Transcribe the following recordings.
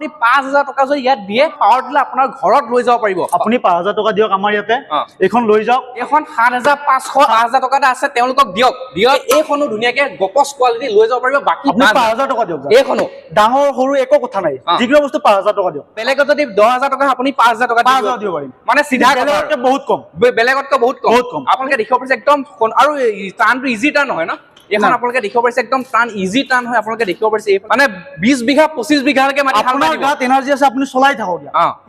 5,000 টকা যদি ইয়াত দিয়ে পাৱাৰ টিলাৰ আপোনাৰ ঘৰত লৈ যাব পাৰিব। আপুনি 5,000 টকা দিয়ক আমাৰ ইয়াতে এখন লৈ যাওক। এখন 7,500 8,000 টকা আছে তেওঁলোকক দিয়ক এইখনো ধুনীয়াকে গপচ কোৱালিটি লৈ যাব পাৰিব। বাকি আপুনি 5,000 টকা দিয়ক। এইখনো ডাঙৰ সৰু একো কথা নাই, যিকোনো বস্তু 5,000 টকা দিয়ক। বেলেগত যদি 10,000 টকা আপুনি 5,000 টকা দিব পাৰিম, মানে চিধা বেলেগতকৈ বহুত কম, বেলেগতকৈ বহুত কম। আপোনালোকে দেখিব পাৰিছে একদম, আৰু টাৰ্ণটো ইজি টাৰ্ণ নহয় ন এখন আপোনালোকে দেখিব পাৰিছে একদম টান ইজি টান হয়। আপোনালোকে দেখিব পাৰিছে মানে 20 বিঘা 25 বিঘালৈকে মাটি আপোনাৰ গাত এনাৰ্জি আছে, আপুনি চলাই থাকক।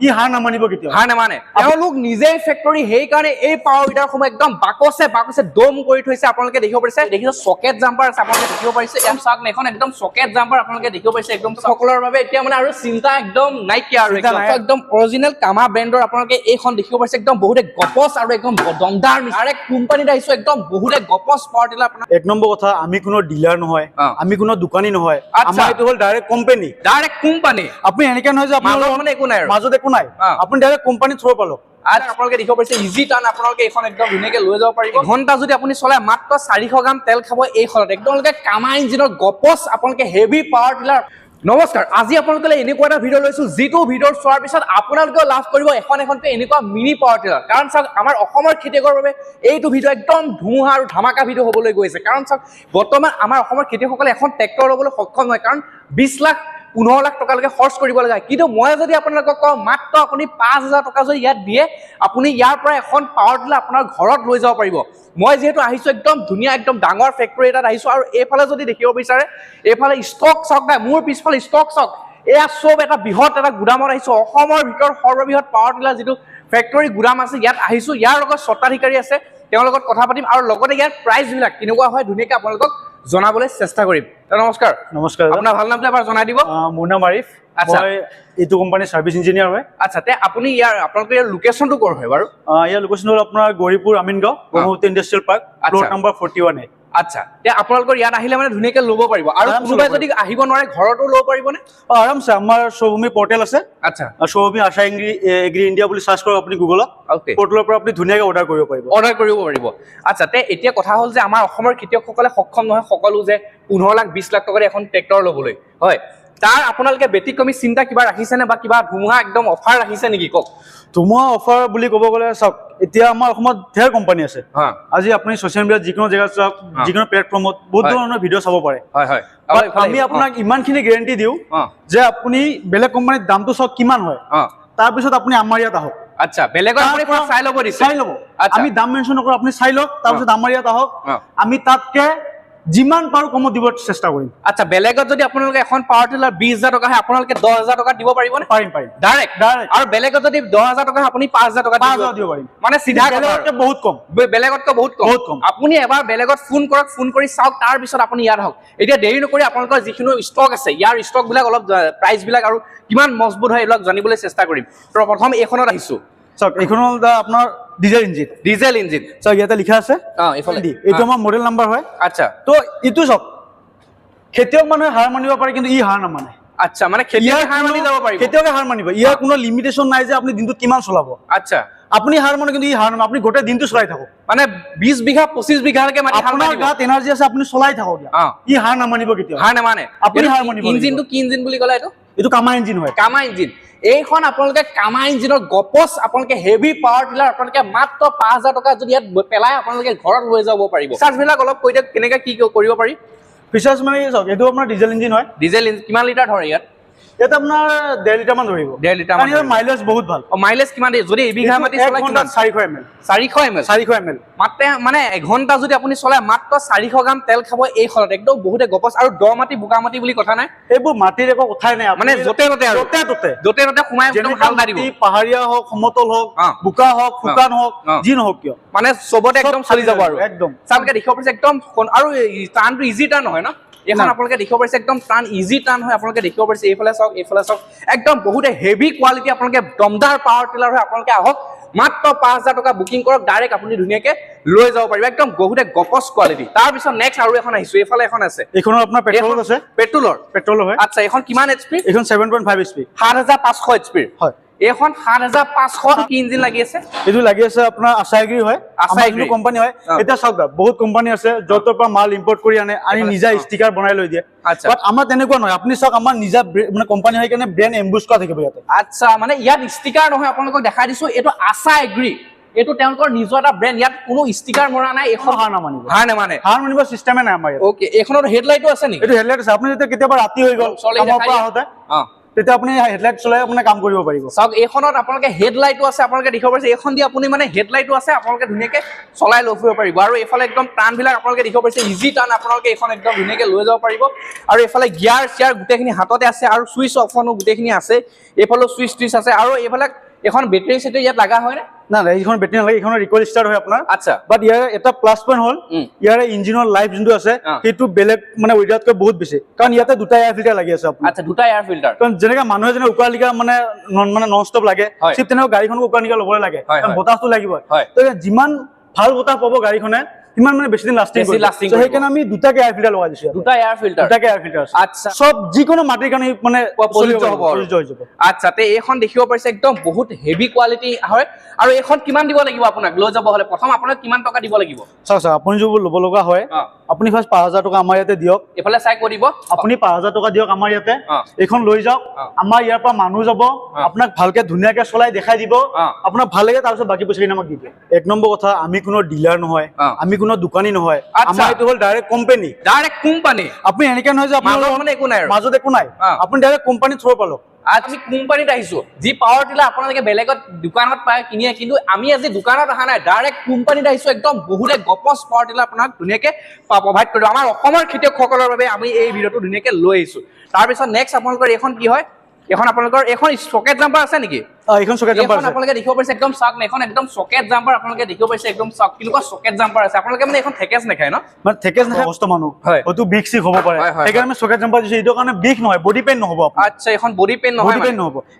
ই হাৰ নামানিব কেতিয়াও, হাৰ নামানে। তেওঁলোক নিজেই ফেক্টৰী, সেইকাৰণে এই পাৱাৰ উইডাৰ সমূহ একদম বাকচে দম কৰি থৈছে। আপোনালোকে দেখিব পাৰিছে, দেখিছে চকেট জাম্পাৰ আছে। আপোনালোকে দেখিব পাৰিছে চাওক এখন একদম চকেট জাম্পাৰ আপোনালোকে দেখিব পাৰিছে একদম সকলোৰে বাবে এতিয়া মানে আৰু চিন্তা একদম নাইকিয়া আৰু একদম অৰিজিনেল কামা ব্ৰেণ্ডৰ আপোনালোকে এইখন দেখিব পাৰিছে একদম বহুতে গপচ আৰু একদম দমদাৰ ডাইৰেক্ট কোম্পানীত আহিছো একদম বহুতে গপচ পাৱাৰ টিলাৰ। আপোনাৰ এক নম্বৰ কথা, আমি কোনো ডিলাৰ নহয়, আমি কোনো দোকানী নহয়, আমাৰ এইটো হ'ল ডাইৰেক্ট কোম্পানী। আপুনি এনেকে নহয় যে আপোনাৰ মানে একো নাই, মাজত একো নাই, আপুনি ডাইৰেক্ট কোম্পানী থ্ৰু পালো। আপোনালোকে দেখিব পাৰিছে ইজি টান। আপোনালোকে এইখন একদম ধুনীয়াকে লৈ যাব পাৰিব। ঘণ্টা যদি আপুনি চলাই মাত্ৰ 400 গ্ৰাম তেল খাব এইখনত। একদম কামা ইঞ্জিনৰ গপচ আপোনালোকে হেভি পাৱাৰ টিলাৰ। নমস্কাৰ, আজি আপোনালোকে এনেকুৱা এটা ভিডিঅ' লৈছো যিটো ভিডিঅ' চোৱাৰ পিছত আপোনালোকেও লাভ কৰিব এখনকৈ এনেকুৱা মিনি পাৱাৰ টিলাৰ। কাৰণ চাওক, আমাৰ অসমৰ খেতিয়কৰ বাবে এইটো ভিডিঅ' একদম ধুমুহা আৰু ধামাকা ভিডিঅ' হ'বলৈ গৈছে। কাৰণ চাওক, বৰ্তমান আমাৰ অসমৰ খেতিয়কসকলে এখন ট্ৰেক্টৰ ল'বলৈ সক্ষম নহয়, কাৰণ 20 লাখ 15 লাখ টকালৈকে খৰচ কৰিব লগা হয়। কিন্তু মই যদি আপোনালোকক কওঁ মাত্ৰ আপুনি 5,000 টকা যদি ইয়াত দিয়ে আপুনি ইয়াৰ পৰা এখন পাৱাৰ টিলাৰ আপোনাৰ ঘৰত লৈ যাব পাৰিব। মই যিহেতু আহিছো একদম ধুনীয়া একদম ডাঙৰ ফেক্টৰী এটাত আহিছো, আৰু এইফালে যদি দেখিব বিচাৰে এইফালে ষ্টক চাওক নাই, মোৰ পিছফালে ষ্টক চাওক, এয়া চব এটা বৃহৎ এটা গুদামত আহিছো। অসমৰ ভিতৰত সৰ্ববৃহৎ পাৱাৰ টিলাৰ যিটো ফেক্টৰী গুদাম আছে ইয়াত আহিছো। ইয়াৰ লগত স্বত্বাধিকাৰী আছে, তেওঁৰ লগত কথা পাতিম, আৰু লগতে ইয়াৰ প্ৰাইচবিলাক কেনেকুৱা হয় ধুনীয়াকৈ আপোনালোকক জনাবলৈ চেষ্টা কৰিম। নমস্কাৰ। নমস্কাৰ, আপোনাৰ ভাল নামটো এবাৰ জনাই দিব। মোৰ নাম আৰিফ, মই এইটো কোম্পানীৰ সাৰ্ভিস ইঞ্জিনিয়াৰ হয়। আচ্ছা, তে আপুনি আপোনালোকৰ ইয়াৰ লোকেশ্যনটো ক'ৰ হয় বাৰু? ইয়াৰ লোকেশ্যন হ'ল আপোনাৰ Gauripur Amingaon, Brahmaputra industrial park, floor number 41A। আচ্ছা, তে আপোনালোকৰ ইয়াত আহিলে মানে ধুনীয়াকৈ ল'ব পাৰিব, আৰু কোনোবাই যদি আহিব নোৱাৰে ঘৰতো ল'ব পাৰিবনে? আৰামছে, আমাৰ সৌভূমি পৰ্টেল আছে। আচ্ছা, সৌভূমি আশা এগ্ৰি ইণ্ডিয়া বুলি চাৰ্চ কৰক আপুনি গুগলত, পৰ্টেলৰ পৰা আপুনি ধুনীয়াকৈ অৰ্ডাৰ কৰিব পাৰিব। আচ্ছা, তে এতিয়া কথা হ'ল যে আমাৰ অসমৰ খেতিয়কসকলে সক্ষম নহয় সকলো যে 15 লাখ 20 লাখ টকাৰে এখন ট্ৰেক্টৰ ল'বলৈ, হয়? তাৰ আপোনালোকে ব্যতিক্ৰমী চিন্তা কিবা ৰাখিছেনে, বা কিবা ধুমুহা একদম অফাৰ ৰাখিছে নেকি কওক? ধুমুহা অফাৰ বুলি ক'ব গ'লে চাওক, এতিয়া আমাৰ অসমত ঢেৰ কোম্পানী আছে। আজি আপুনি ছ'চিয়েল মিডিয়াত যিকোনো জেগাত চাওক, যিকোনো প্লেটফৰ্মত বহুত ধৰণৰ ভিডিঅ' চাব পাৰে। আমি আপোনাক ইমানখিনি গেৰেণ্টি দিওঁ যে আপুনি বেলেগ কোম্পানীৰ দামটো চাওক কিমান হয়, তাৰপিছত আপুনি আমাৰ ইয়াত আহক। আচ্ছা, বেলেগৰ আপুনি চাই ল'ব দিছে? চাই ল'ব, আমি দাম মেনশ্যন নকৰোঁ, আপুনি চাই লওক, তাৰপিছত আমাৰ ইয়াত আহক, আমি তাতকে যিমান পাৰো কমত দিব চেষ্টা কৰিম। আচ্ছা, বেলেগত যদি আপোনালোকে এখন পাৱাৰ টিলাৰ 20,000 টকা হয় আপোনালোকে 10,000 টকা দিব পাৰিবনে? পাৰিম ডাইৰেক্ট। আৰু বেলেগত যদি 10,000 টকা আপুনি 5,000 টকা দিব পাৰিম, মানে চিধা বেলেগতকৈ বহুত কম, বেলেগতকৈ বহুত কম। আপুনি এবাৰ বেলেগত ফোন কৰক, ফোন কৰি চাওক, তাৰ পিছত আপুনি ইয়াত আহক। এতিয়া দেৰি নকৰি আপোনালোকৰ যিখিনি ষ্টক আছে ইয়াৰ ষ্টকবিলাক অলপ প্ৰাইচবিলাক আৰু কিমান মজবুত হয় এইবিলাক জানিবলৈ চেষ্টা কৰিম। তো প্ৰথম এইখনত আহিছো চাওক, এইখন হ'ল আপোনাৰ ডিজেল ইঞ্জিন। চাওক ইয়াতে লিখা আছে, এইটো আমাৰ মডেল নাম্বাৰ হয়। আচ্ছা, তো এইটো চাওক, খেতিয়ক মানুহে হাৰ মানিব পাৰে কিন্তু ই হাৰ নামানে। আচ্ছা, মানে খেতিয়কে হাৰ মানি যাব পাৰিব, খেতিয়কে হাৰ মানিব, ইয়াৰ কোনো লিমিটেশ্যন নাই যে আপুনি দিনটোত কিমান চলাব। আচ্ছা, আপুনি হাৰ মানে কিন্তু ই হাৰ নামানে, আপুনি গোটেই দিনটো চলাই থাকক, মানে 20 বিঘা 25 বিঘালৈকে মাটি আপোনাৰ গাত এনাৰ্জি আছে, আপুনি চলাই থাকক, ই হাৰ নামানিব কেতিয়াও, হাৰ নামানে। আপুনি হাৰ মানিব। ইঞ্জিনটো কি ইঞ্জিন বুলি ক'লে? এইটো কামা ইঞ্জিন হয়। কামা ইঞ্জিন। এইখন আপোনালোকে কামা ইঞ্জিনৰ গপচ আপোনালোকে হেভি পাৱাৰ টিলাৰ আপোনালোকে মাত্ৰ 5,000 টকা যদি ইয়াত পেলাই আপোনালোকে ঘৰত লৈ যাব পাৰিব। ফিচাৰ্ছবিলাক অলপ কৈ দিয়ক, কেনেকৈ কি কৰিব পাৰি? ফিচাৰ্ছ মানে চাওক, এইটো আপোনাৰ ডিজেল ইঞ্জিন হয়। ডিজেল ইঞ্জিন কিমান লিটাৰ ধৰে ইয়াত? ইয়াত আপোনাৰ 1.5 লিটাৰ মান ধৰিব। 1.5 লিটাৰ মান। মাইলেজ বহুত ভাল। মাইলেজ কিমান দিয়ে যদি এবিঘা মাটি চলাই? 400 ml। 400 ml মাত্ৰ, মানে এঘণ্টা যদি আপুনি চলাই মাত্ৰ 400 গ্ৰাম তেল খাব এইখনত। একদম বহুতে গপচ, আৰু দ মাটি বোকা মাটি বুলি কথা নাই, এইবোৰ মাটিৰ একো কথাই নাই, মানে য'তে ত'তে সোমাই হাল মাৰিব। পাহাৰীয়া হওক, সমতল হওক, বোকা হওক, শুকান হওক, যি নহওক কিয়, মানে চবতে একদম চলি যাব আৰু একদম। চালকে দেখিব পাৰিছে একদম, আৰু টাৰ্ণটো ইজি টাৰ্ণ নহয় ন এইখন? আপোনালোকে দেখিব পাৰিছে একদম টান ইজি টান হয়। আপোনালোকে দেখিব পাৰিছে এইফালে চাওক, একদম বহুতে হেভি কোৱালিটি আপোনালোকে দমদাৰ পাৱাৰ টিলাৰ হয়। আপোনালোকে আহক, মাত্ৰ 5,000 টকা বুকিং কৰক, ডাইৰেক্ট আপুনি ধুনীয়াকে লৈ যাব পাৰিব, একদম বহুতে গপচ কোৱালিটি। তাৰপিছত নেক্সট আৰু এখন আহিছো, এইফালে এখন আছে, এইখনৰ আপোনাৰ পেট্ৰল আছে, পেট্ৰলৰ হয়। আচ্ছা, এইখন কিমান HP? এইখন 7.5 HP, 7,500 HP হয়। এইখন 7500 কি ইঞ্জিন লাগি আছে এইটো লাগি আছে আপোনাৰ আশাইগ্ৰী হয় আশাইগ্ৰী কোম্পানী হয় এটা চাওক বহুত কোম্পানী আছে য'তৰ পৰা মাল ইম্পৰ্ট কৰি আনে আনি নিজা ষ্টিকাৰ বনাই লৈ দিয়ে আচ্ছা বাট আমাৰ তেনেকুৱা নহয় আপুনি চাওক আমাৰ নিজা মানে কোম্পানী হয় কাৰণে ব্ৰেণ্ড এম্বুছ কৰা থাকিব ইয়াতে আচ্ছা মানে ইয়াত ষ্টিকাৰ নহয় আপোনালোকক দেখাই দিছো এইটো আশাইগ্ৰী এইটো তেওঁলোকৰ নিজৰ এটা ব্ৰেণ্ড ইয়াত কোনো ষ্টিকাৰ মৰা নাই এখন হাৰ নামানিব হাৰ মানিব চিষ্টেমে নাই আমাৰ ইয়াত ওকে এইখনৰ হেডলাইটো আছে নেকি এইটো হেডলাইট আছে আপুনি যেতিয়া কেতিয়াবা ৰাতি হৈ গ'ল কামৰ পৰা আহোঁতে তেতিয়া আপুনি হেডলাইট চলাই আপোনাৰ কাম কৰিব পাৰিব চাওক এইখনত আপোনালোকে হেডলাইটো আছে আপোনালোকে দেখিব পাৰিছে এইখন দি আপুনি মানে হেডলাইটো আছে আপোনালোকে ধুনীয়াকে চলাই লৈ ফুৰিব পাৰিব আৰু এইফালে একদম টাৰ্ণবিলাক আপোনালোকে দেখিব পাৰিছে ইজি টাৰ্ণ আপোনালোকে এইখন একদম ধুনীয়াকে লৈ যাব পাৰিব আৰু এইফালে গিয়াৰ চিয়াৰ গোটেইখিনি হাততে আছে আৰু চুইচ অফনো গোটেইখিনি আছে এইফালেও চুইচ টুইচ আছে আৰু এইফালে এখন বেটাৰী চেটাৰী ইয়াত লগা হয় নে না এইখন বেটাৰী নালাগে এইখনৰ ৰিকল ষ্টাৰ্ট হয় আপোনাৰ আচ্ছা বাট ইয়াৰ এটা প্লাছ পইণ্ট হ'ল ইয়াৰে ইঞ্জিনৰ লাইফ যোনটো আছে সেইটো বেলেগ মানে উইডাতকৈ বহুত বেছি কাৰণ ইয়াতে দুটা এয়াৰ ফিল্টাৰ লাগি আছে আপোনাৰ আচ্ছা দুটা এয়াৰ ফিল্টাৰ কাৰণ যেনেকৈ মানুহে যেনে উকা লিকা মানে নন ষ্টপ লাগে ঠিক তেনেকুৱা গাড়ীখনক উকা লিকা ল'বলৈ লাগে বতাহটো লাগিব তো যিমান ভাল বতাহ পাব গাড়ীখনে সিমান মানে বেছি দিন লাষ্টিং কৰিব সেইকাৰণে আমি দুটাকে এয়াৰ ফিল্টাৰ লগাই দিছোঁ দুটা এয়াৰ ফিল্টাৰ আচ্ছা চব যিকোনো মাটিৰ কাৰণে মানে প্ৰযোজ্য হ'ব আচ্ছা তে এইখন দেখিব পাৰিছে একদম বহুত হেভি কোৱালিটি হয় আৰু এইখন কিমান দিব লাগিব আপোনাক লৈ যাব হ'লে প্ৰথম আপোনাক কিমান টকা দিব লাগিব চাওক আপুনি যদি ল'ব লগা হয় আপুনি ফাৰ্ষ্ট 5000 টকা আমাৰ ইয়াতে দিয়ক এইফালে চাই কৈ দিব আপুনি 5000 টকা দিয়ক আমাৰ ইয়াতে এইখন লৈ যাওক আমাৰ ইয়াৰ পৰা মানুহ যাব আপোনাক ভালকে ধুনীয়াকে চলাই দেখাই দিব আপোনাক ভাল লাগে তাৰপিছত বাকী পইচাখিনি আমাক দি দিব এক নম্বৰ কথা আমি কোনো ডিলাৰ নহয় আমি কোনো দোকানী নহয় আমাৰ এইটো হ'ল ডাইৰেক্ট কোম্পানী আপুনি এনেকে নহয় যে আপোনাৰ মানে একো নাই মাজত একো নাই আপুনি ডাইৰেক্ট কোম্পানী থ্ৰু পালো আমি কোম্পানীত আহিছো যি পাৱাৰ টিলাৰ আপোনালোকে বেলেগত দোকানত পায় কিনে কিন্তু আমি আজি দোকানত অহা নাই ডাইৰেক্ট কোম্পানীত আহিছো একদম বহুতে গপচ পাৱাৰ টিলাৰ আপোনাক ধুনীয়াকে প্ৰভাইড কৰিব আমাৰ অসমৰ খেতিয়কসকলৰ বাবে আমি এই ভিডিঅ'টো ধুনীয়াকে লৈ আহিছো তাৰপিছত নেক্সট আপোনালোকৰ এইখন কি হয় এখন আপোনালোকৰ এখন সকেট জাম্পাৰ আছে নেকি এইখন সকেট জাম্পাৰ আছে আপোনালোকে দেখিব পাৰিছে একদম চাক না এখন একদম সকেট জাম্পাৰ আপোনালোকে দেখিব পাৰিছে একদম চাক কিলকা সকেট জাম্পাৰ আছে আপোনালোকে মানে এখন থেকেজ নাখায় ন মানে থেকেজ নাখায় কষ্ট মানুহ হয়তো বিগ সিক হ'ব পাৰে সেইকাৰণে আমি সকেট জাম্পাৰ দিছো এইটো কাৰণে বিগ নহয় বডি পেইন নহব আচ্ছা এখন বডি পেইন নহয়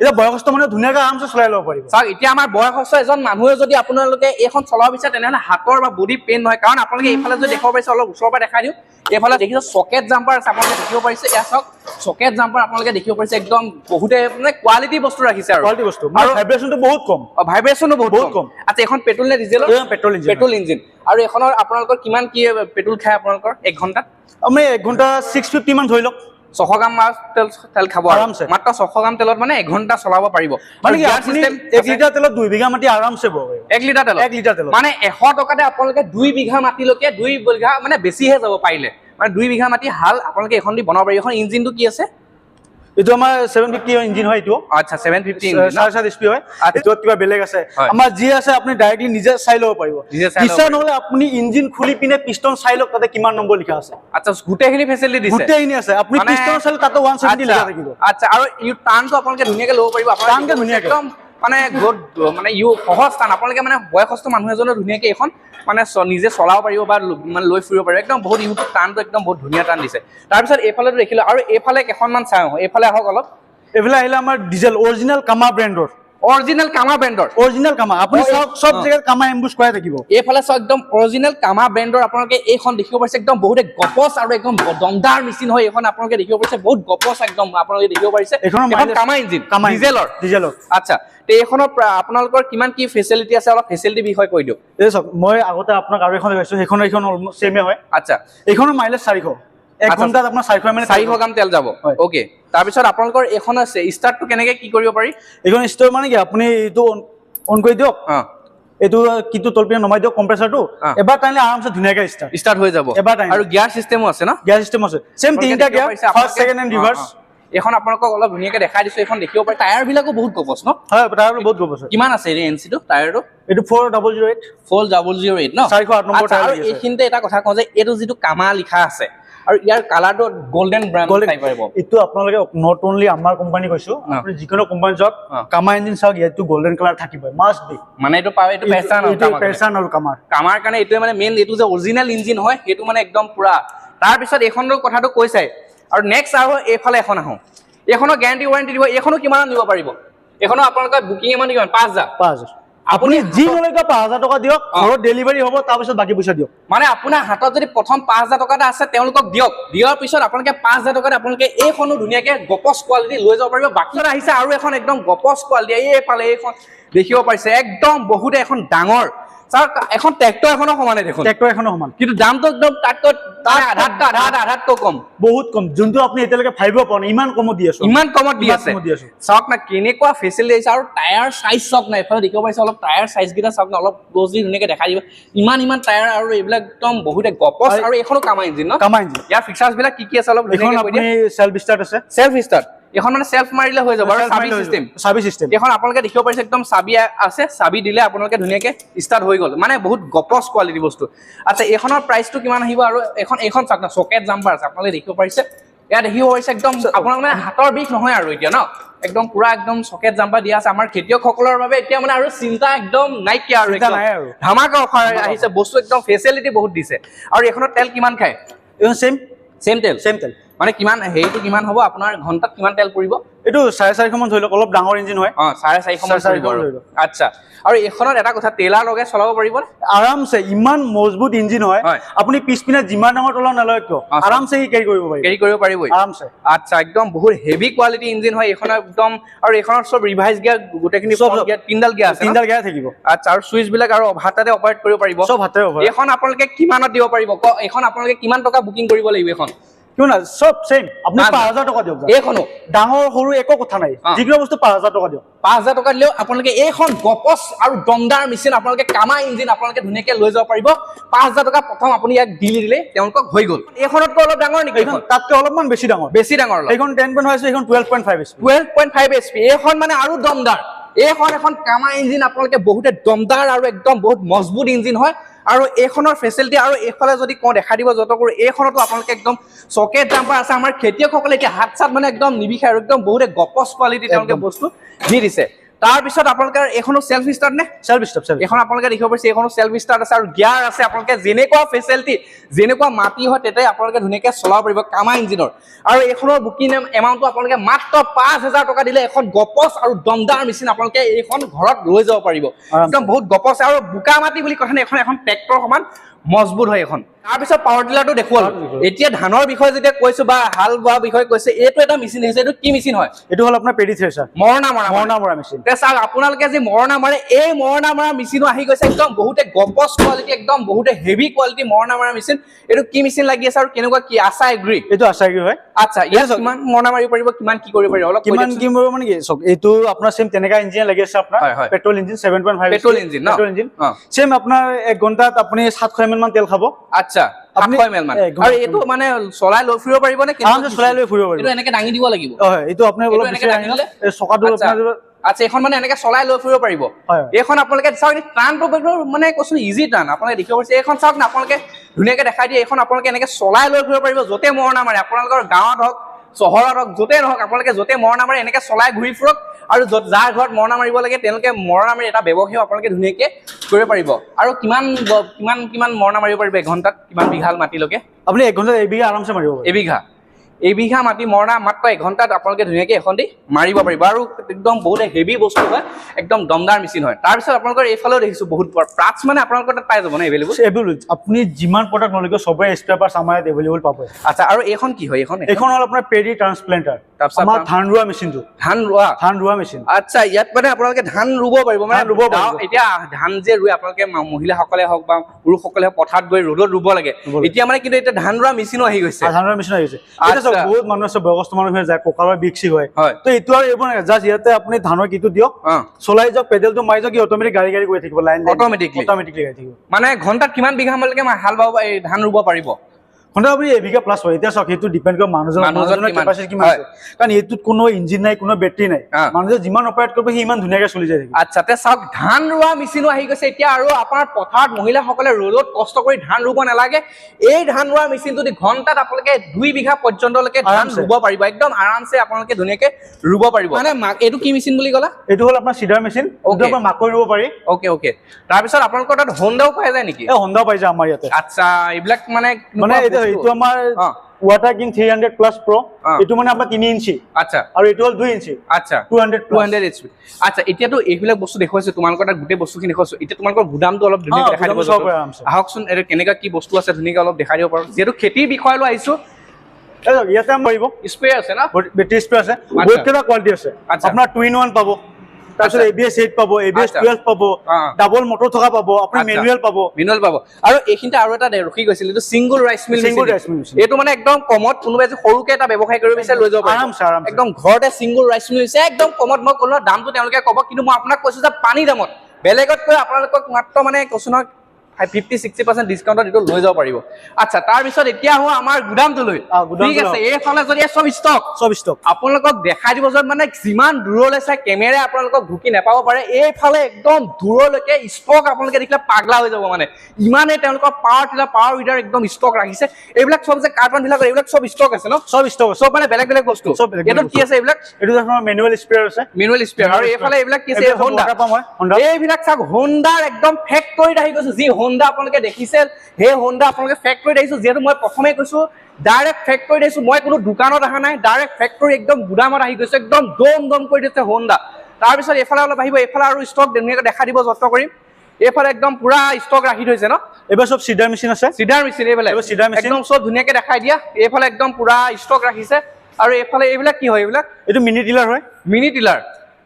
এটা বয়সস্থ মানুহে ধুনীয়াকৈ আৰামছে চলাই ল'ব পাৰিব চাওক এতিয়া আমাৰ বয়সস্থ এজন মানুহে যদি আপোনালোকে এইখন চলাব বিচাৰে তেনেহ'লে হাতৰ বা বডি পেইন নহয় কাৰণ আপোনালোকে এইফালে যদি দেখাব পাৰিছে অলপ ওচৰৰ পৰা দেখাই দিওঁ এইফালে দেখিছে সকেট জাম্পাৰ আছে আপোনালোকে দেখিব পাৰিছে এয়া চাওক সকেট জাম্পাৰ আপোনালোকে দেখিব পাৰিছে একদম বহুতে মানে কোৱালিটি বস্তু ৰাখিছে আৰু কোৱালিটি বস্তু আৰু ভাইব্ৰেচনটো বহুত কম ভাইব্ৰেচনো বহুত কম আচ্ছা এখন পেট্ৰল নে ডিজেল পেট্ৰল ইঞ্জিন আৰু এখনৰ আপোনালোকৰ কিমান কি পেট্ৰল খায় আপোনালোকৰ 1 ঘণ্টাত আমি 1 ঘণ্টা 650 মান ধৰি লওক 600 গ্ৰাম তেল খাব আৰামছে মাত্ৰ 600 গ্ৰাম তেলত মানে 1 ঘণ্টা চলাব পাৰিব মানে কি আপুনি 1 লিটাৰ তেলত 2 বিঘা মাটি আৰামছে বব 1 লিটাৰ তেলত মানে 100 টকাতে আপোনালোকে 2 বিঘা মাটিলৈকে 2 বিঘা মানে বেছিহে যাব পাৰিলে মানে 2 বিঘা মাটি হাল আপোনালোকে এখন দি বনাব পাৰিব এখন ইঞ্জিনটো কি আছে এইটো আমাৰ 750 ইঞ্জিন হয় এইটো আচ্ছা 750 ইঞ্জিন 7.5 এচপি হয় এইটো কিবা বেলেগ আছে আমাৰ যি আছে আপুনি ডাইৰেক্টলি নিজে চাই ল'ব পাৰিব পিছা নহলে আপুনি ইঞ্জিন খুলি পিনে পিষ্টন চাই লওক তাতে কিমান নম্বৰ লিখা আছে আচ্ছা গোটেইখিনি ফেচিলিটি দিছে গোটেইখিনি আছে আপুনি পিষ্টন চাই তাতে 170 লিখা থাকিব আচ্ছা আৰু ইউ টাৰ্ণটো আপোনালোকে ধুনীয়াকৈ ল'ব পাৰিব টাৰ্ণকে ধুনীয়াকৈ একদম মানে মানে ইউ সহজ টান আপোনালোকে মানে বয়সস্থ মানুহ এজনে ধুনীয়াকৈ এখন মানে নিজে চলাব পাৰিব বা মানে লৈ ফুৰিব পাৰিব একদম বহুত ইউটিউব টানটো একদম বহুত ধুনীয়া টান দিছে তাৰপিছত এইফালেতো দেখিলোঁ আৰু এইফালে কেইখনমান চাওঁ এইফালে আহক অলপ এইফালে আহিলে আমাৰ ডিজেল অৰিজিনেল কামা ব্ৰেণ্ডৰ অৰিজিনেল কামা আপুনি সব জায়গাত কামা এম্বুছ কৰাই থাকিব এইফালে চাওক একদম অৰিজিনেল কামা ব্ৰেণ্ডৰ আপোনালোকে এইখন দেখিব পাৰিছে একদম বহুতে গপচ আৰু একদম দমদাৰ মেচিন হয় এইখন আপোনালোকে দেখিব পাৰিছে বহুত গপচ একদম আপোনালোকে দেখিব পাৰিছে এইখন কামা ইঞ্জিন ডিজেলৰ আচ্ছা তে এইখনৰ আপোনালোকৰ কিমান কি ফেচিলিটি আছে অলপ ফেচিলিটি বিষয় কৈ দিয়ক এই চাওক মই আগতে আপোনাক আৰু এখন দেখাইছো এইখন অলমোষ্ট সেমে হয় আচ্ছা এইখনৰ মাইলেজ 400 1 ঘণ্টাত আপোনাৰ 400 মানে 400 গ্ৰাম তেল যাব ওকে তাৰপিছত আপোনালোকৰ এখন আছে ষ্টাৰ্টটো কেনেকৈ কি কৰিব পাৰি এইখন ষ্টাৰ্ট মানে কি আপুনি এইটো অন কৰি দিয়ক এইটো কিটো তলপিনে নমাই দিয়ক কম্প্ৰেছৰটো এবাৰ টাইলে আৰামছে ধুনীয়াকৈ ষ্টাৰ্ট হৈ যাব এবাৰ টাইম আৰু গিয়াৰ সিস্টেমো আছে ন গিয়াৰ সিস্টেম আছে সেম তিনিটা গিয়াৰ ফাৰ্ষ্ট সেকেন্ড এণ্ড ৰিভাৰ্স এখন আপোনালোকক অলপ ধুনীয়াকৈ দেখাই দিছো এখন দেখিব পাৰি টায়াৰ বিলাকো বহুত গপচ ন হয় টায়াৰটো বহুত গপচ কিমান আছে এই এনচিটো টায়াৰটো এইটো 4008 ন 408 নম্বৰ টায়াৰ আৰু এইখিনিতে এটা কথা কওঁ যে এইটো যিটো কামা লিখা আছে আৰু ইয়াৰ কালাৰটো গোল্ডেন ব্ৰাউন টাইপ আহিব এইটো আপোনালোকে নট অনলি আমাৰ কোম্পানী কৈছো আপুনি যিকোনো কোম্পানী যাওক কামা ইঞ্জিন চাওক ইয়াতো গোল্ডেন কালাৰ থাকিব মাষ্ট বি মানে এইটো পাবে এইটো পেছান আৰু কামাৰ কাৰণে এইটো মানে মেইন এইটো যে অৰিজিনেল ইঞ্জিন হয় সেইটো মানে একদম পুৰা তাৰপিছত এইখনৰ কথাটো কৈছাই আৰু নেক্সট আৰু এইফালে এখন আহোঁ এইখনৰ গেৰাণ্টি ৱাৰেণ্টি দিব এইখনো কিমান দিব পাৰিব এইখনো আপোনালোকে বুকিং এমাউণ্ট কিমান 5000 আপুনি যি নলৈকে 5,000 টকা দিয়ক ঘৰত ডেলিভাৰী হ'ব তাৰপিছত বাকী পইচা দিয়ক মানে আপোনাৰ হাতত যদি প্ৰথম 5,000 টকা এটা আছে তেওঁলোকক দিয়ক দিয়াৰ পিছত আপোনালোকে 5,000 টকাত আপোনালোকে এইখনো ধুনীয়াকে গপচ কোৱালিটি লৈ যাব পাৰিব বাকী আহিছে আৰু এখন একদম গপচ কোৱালিটি এইফালে এইখন দেখিব পাৰিছে একদম বহুতে এখন ডাঙৰ স্যাৰ এখন ট্ৰেক্টৰ এখনৰ সমানে দেখোন ট্ৰেক্টৰ এখনৰ সমান কিন্তু দামটো একদম আধাতকৈ কম বহুত কম যোনটো আপুনি এতিয়ালৈকে ভাবিব পৰা নাই ইমান কমত দি আছো ইমান কমত দি আছে চাওক না কেনেকুৱা ফেচিলিটি আছে আৰু টায়াৰ সাইজ চাওক না এফালে দেখিব পাৰিছে অলপ টায়াৰ সাইজ কেইটা চাওক না অলপ ক্লোজলি ধুনীয়াকে দেখাই দিব ইমান টায়াৰ আৰু এইবিলাক একদম বহুতে গপচ আৰু এখনো কামা ইঞ্জিন ন কামা ইঞ্জিন ইয়াৰ ফিচাৰ্ছ বিলাক কি আছে অলপ এখন আপুনি সেলফ ষ্টাৰ্ট আছে সেলফ ষ্টাৰ্ট এখন মানে সেলফ মাৰিলে হৈ যাব আৰু চাবি সিস্টেম এখন আপোনালোকে দেখিব পাৰিছে একদম চাবি আছে চাবি দিলে আপোনালোকে ধুনীয়াকে ষ্টাৰ্ট হৈ গ'ল মানে বহুত গপচ কোৱালিটি বস্তু আচ্ছা এখনৰ প্ৰাইচটো কিমান আহিব আৰু এখন চাওক না চকেট জাম্পাৰ আছে আপোনালোকে দেখিব পাৰিছে ইয়াত দেখিব পাৰিছে একদম আপোনালোক মানে হাতৰ বিষ নহয় আৰু এতিয়া ন একদম পুৰা একদম চকেট জাম্পাৰ দিয়া আছে আমাৰ খেতিয়কসকলৰ বাবে এতিয়া মানে আৰু চিন্তা একদম নাইকিয়া আৰু ধামাকা অফাৰ আহিছে বস্তু একদম ফেচিলিটি বহুত দিছে আৰু এখনৰ তেল কিমান খায় এখন সেম তেল মানে কিমান হেৰিটো কিমান হ'ব আপোনাৰ ঘণ্টাত কিমান তেল পৰিব এইটো 4.5 মান ধৰি লওক অলপ ডাঙৰ ইঞ্জিন হয় 4.5 মান আচ্ছা আৰু এখনত এটা কথা তেলাৰ লগে চলাব পাৰিব আৰামছে ইমান মজবুত ইঞ্জিন হয় আপুনি পিছপিনে যিমান ডাঙৰ তলা নলয় কিয় আৰামছে কেৰি কৰিব পাৰিব আৰামছে আচ্ছা একদম বহুত হেভি কোৱালিটি ইঞ্জিন হয় এখনৰ একদম আৰু এখনৰ সব ৰিভাইজ গিয়াৰ গোটেইখিনি সব গিয়াৰ তিনডাল গিয়াৰ থাকিব আচ্ছা আৰু সুইচ বিলাক আৰু হাততে অপাৰেট কৰিব পাৰিব সব হাতে অপাৰেট এখন আপোনালোকে কিমানত দিব পাৰিব এখন আপোনালোকে কিমান টকা বুকিং কৰিব লাগিব এখন কিয় না সব সেম আপনি 5,000 টকা দিয়ক এইখনো ডাঙৰ সৰু একো কথা নাই যিকোনো বস্তু 5,000 টকা দিয়ক 5,000 টকা দিলেও আপোনালোকে এইখন গপচ আৰু দমদাৰ মেচিন আপোনালোকে কামা ইঞ্জিন আপোনালোকে ধুনীয়াকে লৈ যাব পাৰিব 5,000 টকা প্ৰথম আপুনি ইয়াক দিলে তেওঁলোকক হৈ গ'ল এইখনতকৈ অলপ ডাঙৰ নেকি এইখন তাতকৈ অলপমান বেছি ডাঙৰ এইখন 10.5 আছে এইখন 12.5 আছে 12.5 HP এইখন মানে আৰু দমদাৰ এখন কামা ইঞ্জিন আপোনালোকে বহুতে দমদাৰ আৰু একদম বহুত মজবুত ইঞ্জিন হয় আৰু এইখনৰ ফেচিলিটি আৰু এইফালে যদি কওঁ দেখা দিব যত কৰো এইখনতো আপোনালোকে একদম চকেট জাম্পাৰ আছে আমাৰ খেতিয়কসকলে এতিয়া হাত চাত মানে একদম নিবিষায় আৰু একদম বহুতে গপচ কোৱালিটি তেওঁলোকে বস্তু দি দিছে তাৰপিছত আপোনালোকে এখনো সেলফ ষ্টাৰ্ট নে সেলফ ষ্টাৰ্ট এখন আপোনালোকে দেখিব পাৰিছে এখনো সেলফ ষ্টাৰ্ট আছে আৰু গিয়াৰ আছে আপোনালোকে যেনেকুৱা ফেচিলিটি যেনেকুৱা মাটি হয় তেতে আপোনালোকে ধুনীয়াকে চলাব পাৰিব কামা ইঞ্জিনৰ আৰু এখনৰ বুকিং এমাউণ্টটো আপোনালোকে মাত্ৰ 5,000 টকা দিলে এখন গপচ আৰু দমদাৰ মেচিন আপোনালোকে এইখন ঘৰত লৈ যাব পাৰিব একদম বহুত গপচ আৰু বোকা মাটি বুলি কথা নাই এখন ট্ৰেক্টৰ সমান মজবুত হয় এখন তাৰপিছত পাৱাৰ টিলাৰটো দেখুৱালো এতিয়া ধানৰ বিষয়ে যেতিয়া কৈছো বা হাল বোৱা বিষয়ে কৈছে এইটো এটা মেচিন আছে এইটো কি মেচিন হয় এইটো হল আপোনাৰ পেডি থ্ৰেচাৰ মৰণা মৰা মেচিন চাওক আপোনালোকে যে মৰণা মাৰে এই মৰণা মৰা মেচিনো আহি গৈছে একদম বহুতে গপচ কোৱালিটি একদম বহুতে হেভি কোৱালিটি মৰণা মৰা মেচিন এইটো কি মেচিন লাগি আছে আৰু কেনেকুৱা কি আশা এগ্ৰি এইটো আশা এগ্ৰি হয় আচ্ছা ইয়াত কিমান মৰণা মাৰিব পাৰিব কিমান কি কৰিব পাৰিব অলপ কিমান কি কৰিব মানে কি চাওক এইটো আপোনাৰ সেম তেনেকা ইঞ্জিন লাগি আছে আপোনাৰ petrol engine 7.5 petrol engine same আপোনাৰ 1 ঘন্টাত আপুনি 700 ml মান তেল খাব আচ্ছা 700 ml মান আৰু এইটো মানে চলাই লৈ ফুৰিব পাৰিব নে কেনেকৈ চলাই লৈ ফুৰিব পাৰিব এইটো এনেকৈ দাঙি দিব লাগিব হয় এইটো আপুনি অলপ বেছি দাঙিলে চকাটো আপোনাৰ আচ্ছা এখন মানে এনেকৈ চলাই লৈ ফুৰিব পাৰিব এইখন আপোনালোকে চাওক টানটো মানে কৈছো ইজি টান আপোনালোকে দেখিব পাৰিছে এইখন চাওক না আপোনালোকে ধুনীয়াকৈ দেখাই দিয়ে এইখন আপোনালোকে এনেকৈ চলাই লৈ ফুৰিব পাৰিব য'তে মৰণা মাৰে আপোনালোকৰ গাঁৱত হওক চহৰত হওক য'তে নহওক আপোনালোকে য'তে মৰণা মাৰে এনেকৈ চলাই ঘূৰি ফুৰক আৰু যাৰ ঘৰত মৰণা মাৰিব লাগে তেওঁলোকে মৰণা মাৰি এটা ব্যৱসায় আপোনালোকে ধুনীয়াকৈ কৰিব পাৰিব আৰু কিমান মৰণা মাৰিব পাৰিব এঘণ্টাত কিমান বিঘাল মাটিলৈকে আপুনি 1 ঘণ্টাত এবিঘা আৰামছে মাৰিব পাৰিব এবিঘা মাটি মৰণা মাত্ৰ 1 ঘণ্টাত আপোনালোকে ধুনীয়াকৈ এখন দি মাৰিব পাৰিব আৰু একদম বহুতে হেভি বস্তু হয় একদম দমদাৰ মেচিন হয় তাৰপিছত আপোনালোকৰ এইফালেও দেখিছোঁ বহুত পাৰ্টছ মানে আপোনালোকৰ তাত পাই যাব ন এভেইলেবল আপুনি যিমান প্ৰডাক্ট নলৈকে চবৰে স্পেয়াৰ পাৰ্টছ আমাৰ ইয়াত এভেইলেবল পাব আচ্ছা আৰু এইখন কি হয় এইখন হ'ল আপোনাৰ পেডি ট্ৰান্সপ্লেণ্টাৰ আমাৰ ধান ৰোৱা মেচিনটো ধান ৰোৱা মেচিন আচ্ছা ইয়াত মানে আপোনালোকে ধান ৰুব পাৰিব মানে ৰুব পাৰিব এতিয়া ধান যে ৰুৱে আপোনালোকে মহিলাসকলে হওক বা পুৰুষসকলে পথাৰত গৈ ৰ'দত ৰুব লাগে এতিয়া মানে কিন্তু এতিয়া ধান ৰোৱা মেচিনো আহি গৈছে বহুত মানুহ আছে বয়সস্থ মানুহ যায় কঁকালৰ বিষ হয় তো এইটো আৰু এইবোৰ জাষ্ট ইয়াতে আপুনি ধানৰ কিটো দিয়ক চলাই যাওক পেডেলটো মাৰি যাওক অট'মেটিক গাড়ী গৈ থাকিব লাইন অট'মেটিকলি গাড়ী থাকিব মানে ঘণ্টাত কিমান বিঘা মানলৈকে হাল বাব ধান ৰুব পাৰিব ঘণ্টা আপুনি এবিঘা প্লাছ হয় এতিয়া চাওক সেইটো ডিপেণ্ড কৰে মানুহজনৰ কেপাচিটি কিমান আছে কাৰণ এইটোত কোনো ইঞ্জিন নাই কোনো বেটাৰী নাই মানুহে যিমান অপাৰেট কৰিব সি ইমান ধুনীয়াকৈ চলি যায় থাকিব আচ্ছা তে চাওক ধান ৰোৱা মেচিনো আহি গৈছে এতিয়া আৰু আপোনাৰ পথাৰত মহিলাসকলে ৰ'দত কষ্ট কৰি ধান ৰুব নালাগে এই ধান ৰোৱা মেচিন যদি ঘণ্টাত আপোনালোকে 2 বিঘা পৰ্যন্তলৈকে ধান ৰুব পাৰিব একদম আৰামছে আপোনালোকে ধুনীয়াকৈ ৰুব পাৰিব মানে এইটো কি মেচিন বুলি ক'লা এইটো হ'ল আপোনাৰ চিডাৰ মেচিন ওপৰৰ পৰা মাকৈ ৰুব পাৰি ওকে তাৰপিছত আপোনালোকৰ তাত হোণ্ডাও পাই যায় নেকি হোণ্ডাও পাই যায় আমাৰ ইয়াতে আচ্ছা এইবিলাক মানে এইটো আমাৰ ৱাটাৰ কিং 300 প্লাছ প্ৰ এইটো মানে আপোনাৰ 3 ইঞ্চি আচ্ছা আৰু এইটো হ'ল 2 ইঞ্চি আচ্ছা 200 HP আচ্ছা এতিয়াতো এইবিলাক বস্তু দেখুৱাইছো তোমালোকৰ তাত গোটেই বস্তুখিনি দেখুৱাইছো এতিয়া তোমালোকৰ গুদামটো অলপ ধুনীয়াকৈ দেখাই দিব আহকচোন এটা কেনেকুৱা কি বস্তু আছে ধুনীয়াকৈ অলপ দেখাই দিব পাৰো যিহেতু খেতিৰ বিষয় লৈ আহিছো ইয়াতে পাৰিব স্প্ৰে আছে না বেটাৰী স্প্ৰে আছে বহুত কেইটা কোৱালিটি আছে আপোনাৰ 2-in-1 পাব তাৰপিছত ABS 8 পাব ABS 12 পাব ডাবল মটৰ থকা পাব আপুনি মেনুৱেল পাব আৰু এইখিনিতে আৰু এটা ৰখি গৈছিল এইটো সিংগল ৰাইচ মিল এইটো মানে একদম কমত কোনোবাই যে সৰুকে এটা ব্যৱসায় কৰিব বিচাৰে লৈ যাব পাৰে একদম ঘৰতে সিংগল ৰাইচ মিল হৈছে একদম কমত মই ক'লো দামটো তেওঁলোকে ক'ব কিন্তু মই আপোনাক কৈছো যে পানী দামত বেলেগতকৈ আপোনালোকক মাত্ৰ মানে কৈছো নহয় 50-60% ডিসকাউন্টত এটো লৈ যাব পাৰিব আচ্ছা তাৰ পিছত এতিয়া হো আমাৰ গুদামটো লৈ ঠিক আছে এইফালে যদি সব ষ্টক আপোনালোকক দেখাই দিব যে মানে যিমান দূৰলৈ চাই কেমেৰা আপোনালোকক ঢুকি নাপাব পাৰে এইফালে একদম দূৰলৈকে ষ্টক আপোনালোকে দেখিলে পাগলা হৈ যাব মানে ইমানে তেওঁলোকৰ পাৱাৰ উইডাৰ একদম ষ্টক ৰাখিছে এইবিলাক সব যে কাৰ্টন বিলাক এইবিলাক সব ষ্টক আছে ন সব মানে বেলেগ বেলেগ বস্তু এটো কি আছে এইবিলাক এটো আপোনাৰ মেনুৱেল স্প্ৰে আৰু এইফালে এইবিলাক কি আছে হোন্ডা এইবিলাক চাক হোন্ডাৰ একদম ফেক্টৰীত আহি গৈছে যি হোন্ডা আপোনালোকে দেখিছে হে হোন্ডা আপোনালোকে ফেক্টৰীত আহিছো যেহেতু মই প্ৰথমে কৈছো ডাইৰেক্ট ফেক্টৰীত আহিছো মই কোনো দোকানত অহা নাই ডাইৰেক্ট ফেক্টৰী একদম গুদামত আহি গৈছে একদম দম কৰি দিছে হোন্ডা তাৰ পিছত এফালে অলপ আহিব এফালে আৰু ষ্টক ধুনীয়াকৈ দেখা দিব যত্ন কৰিম এফালে একদম পুৰা ষ্টক ৰাখি থৈছে ন এবাৰ সব সিডাৰ মেচিন আছে সিডাৰ মেচিন একদম সব ধুনীয়াকৈ দেখাই দিয়া এফালে একদম পুৰা ষ্টক ৰাখিছে আৰু এফালে এইবিলাক কি হয় এইবিলাক এইটো মিনি টিলাৰ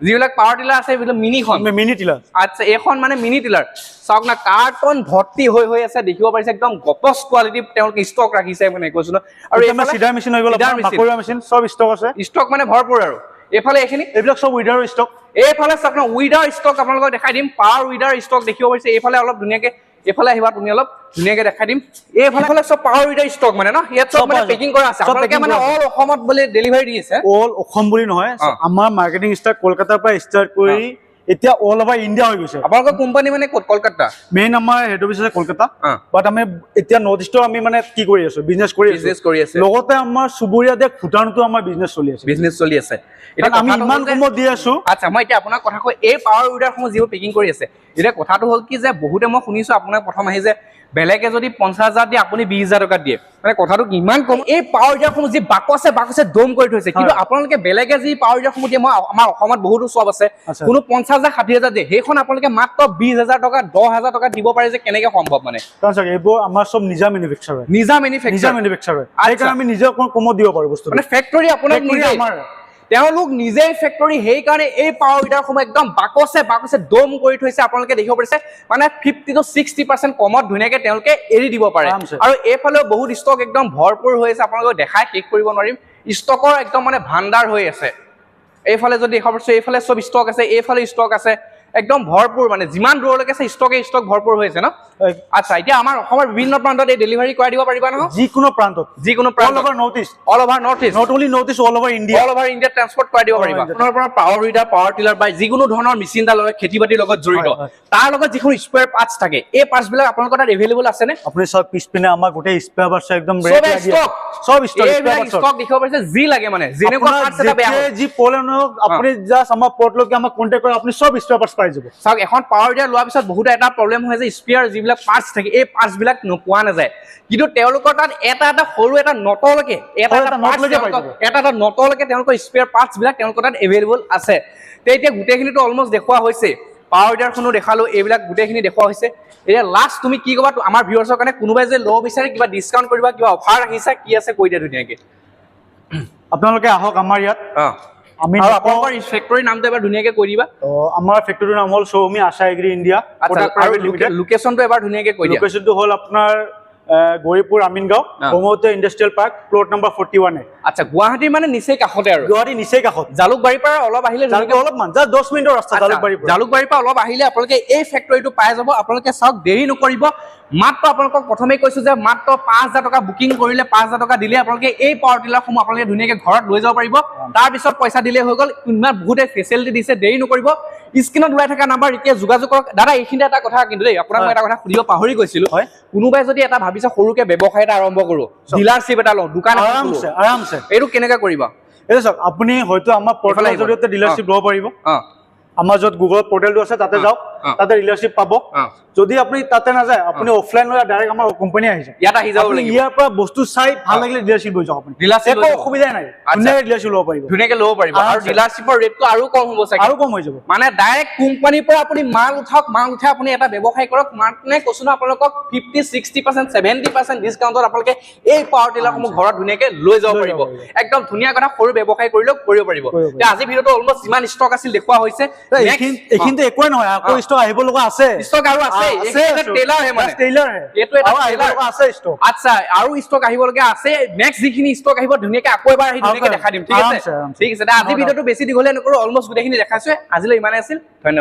যিবিলাক পাৱাৰ টিলাৰ আছে এইবিলাক মিনি টিলাৰ আচ্ছা এখন মানে মিনি টিলাৰ চাওক না কাৰ্টন ভৰ্তি হৈ আছে দেখিব পাৰিছে একদম গপস কোৱালিটি তেওঁলোকে ষ্টক ৰাখিছে মানে কৈছো ন আৰু এইফালে সিডাৰ মেচিন হৈ গ'ল মাকৈয়া মেচিন সব ষ্টক আছে ষ্টক মানে ভৰপুৰ আৰু এইফালে এইখিনি এইবিলাক সব উইডাৰ ষ্টক এইফালে চাওক না উইডাৰ ষ্টক আপোনালোকক দেখাই দিম পাৱাৰ উইডাৰ ষ্টক দেখিব পাৰিছে এইফালে অলপ ধুনীয়াকৈ এইফালে আহিবা তুমি অলপ ধুনীয়াকৈ দেখাই দিম এইফালে সব পাৱাৰ উইডাৰ ষ্টক মানে ন ইয়াত সব মানে পেকিং কৰা আছে আপোনালোকে মানে অল অসমত বোলে ডেলিভাৰী দি আছে অল অসম বুলি নহয় আমাৰ মাৰ্কেটিং ষ্টাৰ্ট কলকাতাৰ পৰা ষ্টাৰ্ট কৰি এতিয়া অল ওভাৰ ইণ্ডিয়া হৈ গৈছে আপোনালোকৰ কোম্পানী মানে ক'ত কলকাতা মেইন আমাৰ হেড অফিচ আছে কলকাতা বাট আমি এতিয়া নৰ্থ ইষ্টৰ আমি মানে কি কৰি আছো বিজনেছ কৰি আছো লগতে আমাৰ সুবুৰীয়া দেশ ভূটানতো আমাৰ বিজনেছ চলি আছে এটা আমি ইমান কমত দি আছো আচ্ছা মই এতিয়া আপোনাক কথা কৈ এই পাৱাৰ উইডাৰ সমূহ যিবোৰ পেকিং কৰি আছে এতিয়া কথাটো হ'ল কি যে বহুতে মই শুনিছো আপোনাক প্ৰথম আহি যে বেলেগে যদি 50,000 দিয়ে আপুনি 20,000 টকা দিয়ে মানে কথাটো কিমান কম এই পাৱাৰ উইডাৰ সমূহ যি বাকছে দম কৰি থৈছে কিন্তু আপোনালোকে বেলেগে যি পাৱাৰ উইডাৰ সমূহ দিয়ে মই আমাৰ অসমত বহুতো সব আছে কোনো 50,000 60,000 দিয়ে সেইখন আপোনালোকে মাত্ৰ 20,000 টকা 10,000 টকা দিব পাৰে যে কেনেকৈ সম্ভৱ মানে কাৰণ চাওক এইবোৰ আমাৰ সব নিজা মেনুফেকচাৰ সেইকাৰণে আমি নিজে কমত দিব পাৰো বস্তু মানে ফেক্টৰী আপোনাক নিজে তেওঁলোক নিজেই ফেক্টৰী সেইকাৰণে এই পাৱাৰ উইডাৰ সমূহ একদম বাকছে দম কৰি থৈছে আপোনালোকে দেখিব পাৰিছে মানে 50-60% কমত ধুনীয়াকৈ তেওঁলোকে এৰি দিব পাৰে আৰু এইফালেও বহুত ষ্টক একদম ভৰপূৰ হৈ আছে আপোনালোকক দেখাই শেষ কৰিব নোৱাৰিম ষ্টকৰ একদম মানে ভাণ্ডাৰ হৈ আছে এইফালে যদি দেখাব পাৰিছে এইফালে সব ষ্টক আছে এইফালে ষ্টক আছে একদম ভৰপূৰ মানে যিমান দূৰলৈকে আছে ষ্টক ভৰপূৰ হৈ আছে ন আচ্ছা এতিয়া আমাৰ অসমৰ বিভিন্ন প্ৰান্তত এই ডেলিভাৰী কৰাই দিব পাৰিবা নহয় যিকোনো প্ৰান্তত all over north east not only north east all over India transport কৰাই দিব পাৰিবা আপোনাৰ পৰা পাৱাৰ উইডাৰ পাৱাৰ টিলাৰ বা যিকোনো ধৰণৰ মেচিন এটা লয় খেতি-বাতিৰ লগত জড়িত তাৰ লগত যিখন স্পেয়াৰ পাৰ্টছ থাকে এই পাৰ্টছ বিলাক আপোনালোকৰ তাত এভেইলেবল আছে নে আপুনি সব পিছপিনে আমাৰ গোটেই স্পেয়াৰ পাৰ্টছ একদম সব ষ্টক দেখিব পাৰিছে যি লাগে মানে যেনেকুৱা পাৰ্টছ এটা বেয়া হয় যি প্ৰব্লেম হওক আপুনি জাস্ট আমাৰ পৰ্টলকে আমাক কন্টাক্ট কৰি আপুনি সব স্পেয়াৰ পাৰ্টছ পাই যাব চাওক এখন পাৱাৰ উইডাৰ লোৱাৰ পিছত বহুত এটা প্ৰব্লেম হয় যে স্পেয়াৰ যিবিলাক পাৰ্টছ থাকে এই পাৰ্টছ বিলাক নোপোৱা নাযায় কিন্তু তেওঁলোকৰ তাত এটা সৰু এটা নটলৈকে এটা নটলৈকে তেওঁলোকৰ স্পেয়াৰ পাৰ্টছ বিলাক তেওঁলোকৰ তাত এভেইলেবল আছে এতিয়া গোটেইখিনিতো অলমষ্ট দেখুওৱা হৈছে পাৱাৰ উইডাৰখনো দেখালো এইবিলাক গোটেইখিনি দেখুওৱা হৈছে এতিয়া লাষ্ট তুমি কি ক'বা আমাৰ ভিউৱাৰ্ছৰ কাৰণে কোনোবাই যে ল'ব বিচাৰে কিবা ডিছকাউণ্ট কৰিবা কিবা অফাৰ ৰাখিছা কি আছে কৈ দিয়া ধুনীয়াকৈ আপোনালোকে আহক আমাৰ ইয়াত আমি আপোনালোকৰ ফেক্টৰীৰ নামটো এবাৰ ধুনীয়াকৈ কৈ দিবা আমাৰ ফেক্টৰীৰ নাম হ'ল সৌমি আশা এগ্ৰি ইণ্ডিয়া লোকেশ্যনটো এবাৰ ধুনীয়াকৈ কৈ দিয়া লোকেশ্যনটো হ'ল আপোনাৰ Gauripur Amingaon Brahmaputra industrial park plot number 41 আচ্ছা গুৱাহাটীৰ মানে নিচেই কাষতে আৰু গুৱাহাটীৰ নিচেই কাষত জালুকবাৰীৰ পৰা অলপ আহিলে অলপমান জাষ্ট 10 মিনিটৰ ৰাস্তা জালুকবাৰীৰ পৰা অলপ আহিলে আপোনালোকে এই ফেক্টৰীটো পাই যাব আপোনালোকে চাওক দেৰি নকৰিব মাত্ৰ আপোনালোকক প্ৰথমেই কৈছো যে মাত্ৰ 5,000 টকা বুকিং কৰিলে 5,000 টকা দিলে আপোনালোকে এই পাৱাৰ টিলাৰসমূহ আপোনালোকে ধুনীয়াকৈ ঘৰত লৈ যাব পাৰিব তাৰপিছত পইচা দিলে হৈ গ'ল ইমান বহুতে ফেচিলিটি দিছে দেৰি নকৰিব স্ক্ৰীনত ওলাই থকা নাম্বাৰ এতিয়া যোগাযোগ কৰক দাদা এইখিনিতে এটা কথা কিন্তু দেই আপোনাক মই এটা কথা সুধিব পাহৰি গৈছিলো কোনোবাই যদি এটা ভাবিছে সৰুকে ব্যৱসায় এটা আৰম্ভ কৰো ডিলাৰশ্বিপ এটা লওঁ দোকান আৰামছে এইটো কেনেকৈ কৰিবা এইটো চাওক আপুনি হয়তো আমাৰ পৰ্টেলৰ জৰিয়তে ডিলাৰশ্বিপ ল'ব পাৰিব আমাৰ য'ত গুগলত পৰ্টেলটো আছে তাতে যাওক তাতে ডিলাৰশ্বিপ পাব যদি আপুনি তাতে নাযায় আপুনি অফলাইন লৈ ডাইৰেক্ট আমাৰ কোম্পানী আহি যায় ইয়াত আহি যাব লাগিব ইয়াৰ পৰা বস্তু চাই ভাল লাগিলে ডিলাৰশ্বিপ লৈ যাওক আপুনি একো অসুবিধা নাই ধুনীয়াকৈ ডিলাৰশ্বিপ ল'ব পাৰিব ধুনীয়াকৈ ল'ব পাৰিব আৰু ডিলাৰশ্বিপৰ ৰেটটো আৰু কম হ'ব চাগে আৰু কম হৈ যাব মানে ডাইৰেক্ট কোম্পানীৰ পৰা আপুনি মাল উঠাওক মাল উঠাই আপুনি এটা ব্যৱসায় কৰক মানে কৈছো ন আপোনালোকক 50-60% 70% ডিছকাউণ্টত আপোনালোকে এই পাৱাৰ টিলাৰসমূহ ঘৰত ধুনীয়াকৈ লৈ যাব পাৰিব একদম ধুনীয়া কথা সৰু ব্যৱসায় কৰিলেও কৰিব পাৰিব আজি ভিডিঅ'টো অলমোষ্ট যিমান ষ্টক আছিল দেখুওৱা হৈছে এইখিনিতে একোৱে নহয় আকৌ ষ্টক আহিব লগা আছে ষ্টক আৰু আছে এটা টেইলাৰ হে মানে টেইলাৰ হে এইটো এটা আহিব লগা আছে ষ্টক আচ্ছা আৰু ষ্টক আহিব লগা আছে নেক্সট যিখিনি ষ্টক আহিব ধুনীয়াকৈ আকৌ এবাৰ আহি ধুনীয়াকৈ দেখাই দিম ঠিক আছে ঠিক আছে আজি ভিডিঅ'টো বেছি দীঘলীয়া নকৰো অলমোষ্ট গোটেইখিনি দেখাইছো আজিলৈ ইমানে আছিল ধন্যবাদ